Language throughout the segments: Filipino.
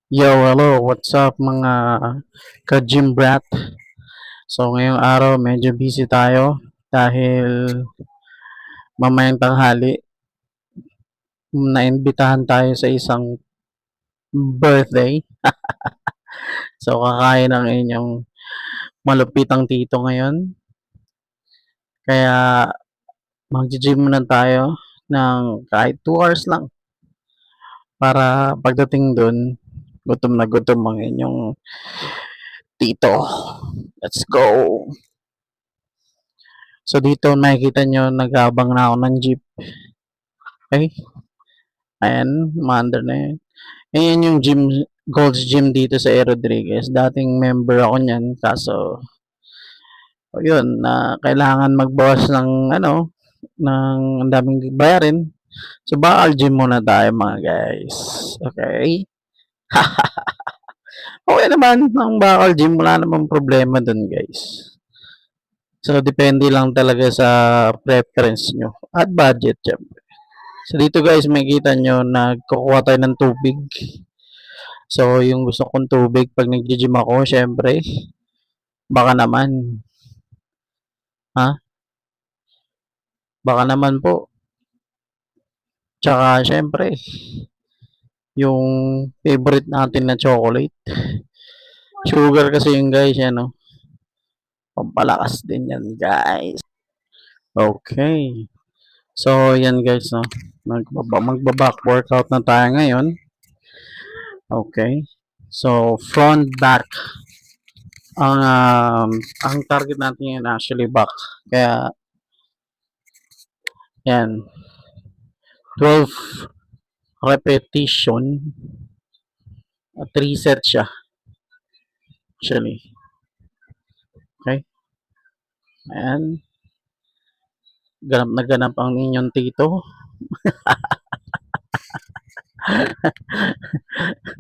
Yo, hello, what's up mga ka-gym brat? So ngayong araw medyo busy tayo dahil mamayang tanghali naimbitahan tayo sa isang birthday. So kakain ng inyong malupitang tito ngayon. Kaya mag-gym muna tayo ng kahit 2 hours lang para pagdating dun, gutom na gutom ang inyong tito. Let's go! So dito makikita nyo nag-abang na ako ng jeep. Okay? Ayan, umaandar na yun. Ayan yung gym, Gold's Gym dito sa A. Rodriguez. Dating member ako niyan, kaso, yun, na kailangan magbawas ng, ng ang daming bayarin. So, bakal gym muna tayo mga guys. Okay? Okay naman, ang bakal gym, wala namang problema dun guys. So, depende lang talaga sa preference nyo at budget, syempre. So, dito guys, makikita nyo, nagkukuha tayo ng tubig. So, yung gusto kong tubig pag nag-gym ako, syempre, baka naman, ha? Baka naman po. Tsaka, syempre, yung favorite natin na chocolate. Sugar kasi yung guys, yan, no? Pampalakas din yan, guys. Okay. So, yan guys, no? Magbaback workout na tayo ngayon. Okay. So, front, back. Ang target natin yan actually back. Kaya, yan. 12 repetition. 3 sets siya. Actually. Okay. Ayan. Ganap na ganap ang inyong tito.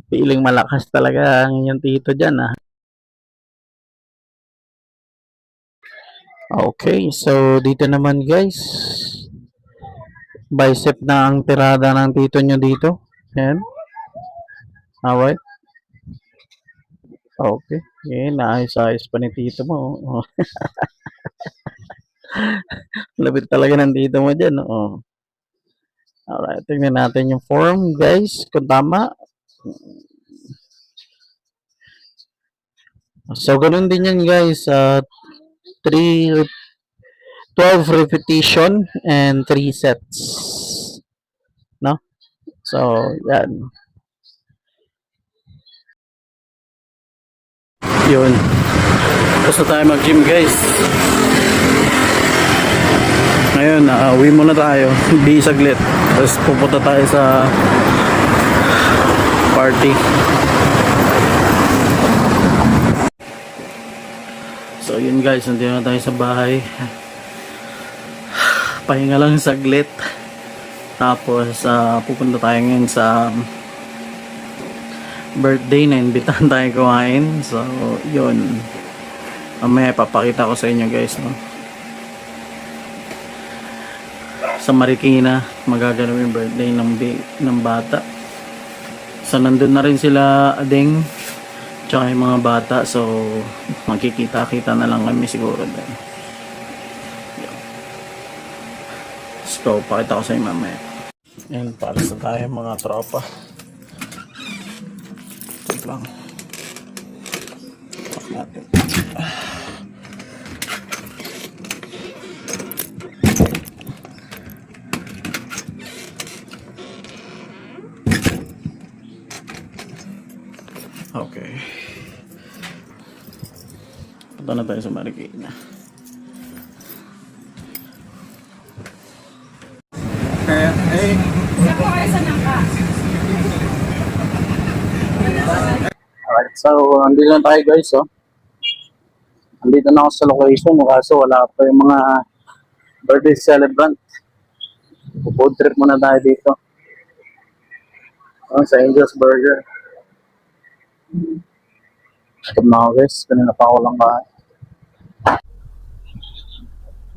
Feeling malakas talaga ang inyong tito dyan, ah. Okay, so dito naman guys, bicep na ang tirada ng tito nyo dito. Ayan. Alright. Okay. Ayan, naayos-ayos pa ni tito mo. Oh. Labit talaga ng tito mo dyan. Oh. Alright, tingnan natin yung form guys, kung tama. So, ganun din yan guys. 12 repetition and 3 sets. No? So, yan. Yun. Tapos na tayo mag-gym guys. Ngayon, uwi muna tayo. Be saglit. Tapos pupunta tayo sa party. So yun guys, nandito na tayo sa bahay. Pahinga lang saglit. Tapos pupunta tayo ngayon sa birthday na imbitahan tayo kumain. So yun. Mamaya papakita ko sa inyo guys, no? Sa Marikina magaganap yung birthday ng bata. So nandun na rin sila Ading tsaka yung mga bata, so magkikita-kita na lang kami siguro din. Let's go, pakita ko sa inyo mamaya. Yan, para sa tayo mga tropa. Ito lang. Pak natin. Okay. Punta na tayo sa Marikina. Kaya, alright, so andito na tayo guys, oh. Andito na ako sa location, kaso wala pa yung mga birthday celebrant. Food trip muna tayo dito. Sa Angel's Burger. Ito na ako guys, kanina pa ako lang ba.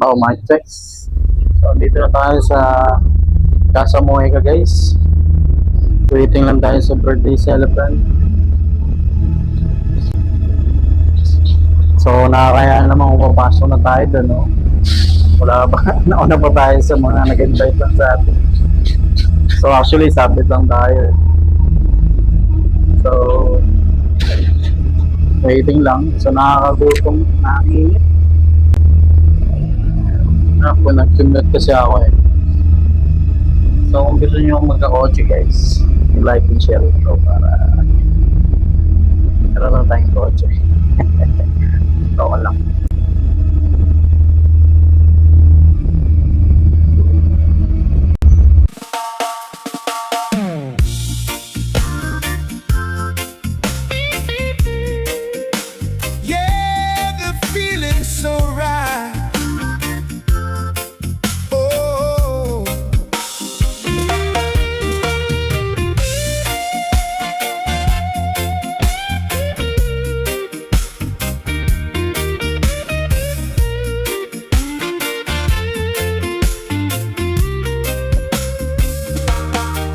Oh, my checks. So, dito na tayo sa Casa Moeca guys. Waiting lang tayo sa birthday celebrant. So nakakaya naman kung papasok na tayo doon, no? Wala pa, nauna pa tayo sa mga nag-invite lang sa atin. So actually, sabit lang tayo. So, waiting lang. So nakakagutom, nakainit. Ako, nag-commute kasi ako eh. So kung gusto nyo magka-kotse guys, like and share ito para meron lang tayong kotse. Ito lang. Yeah, the feeling's so right. Oh,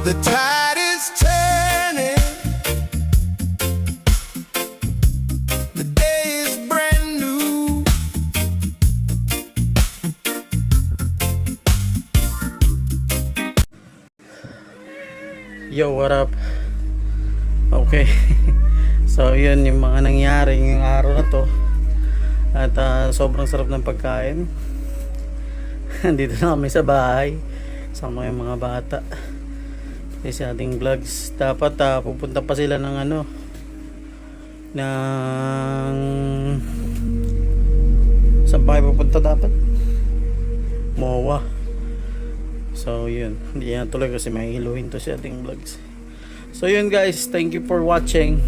the tide is turning. The day is brand new. Yo, what up? Okay. So yun yung mga nangyari ngayong araw na to. At sobrang sarap ng pagkain. Dito na kami sa bahay. Sama yung mga bata. Kasi sa ating vlogs. Dapat pupunta pa sila ng ano. Ng... Saan pa kayo pupunta dapat? MOA. So yun, hindi na tuloy kasi mahihiluhin to sa ating vlogs. So yun guys, thank you for watching.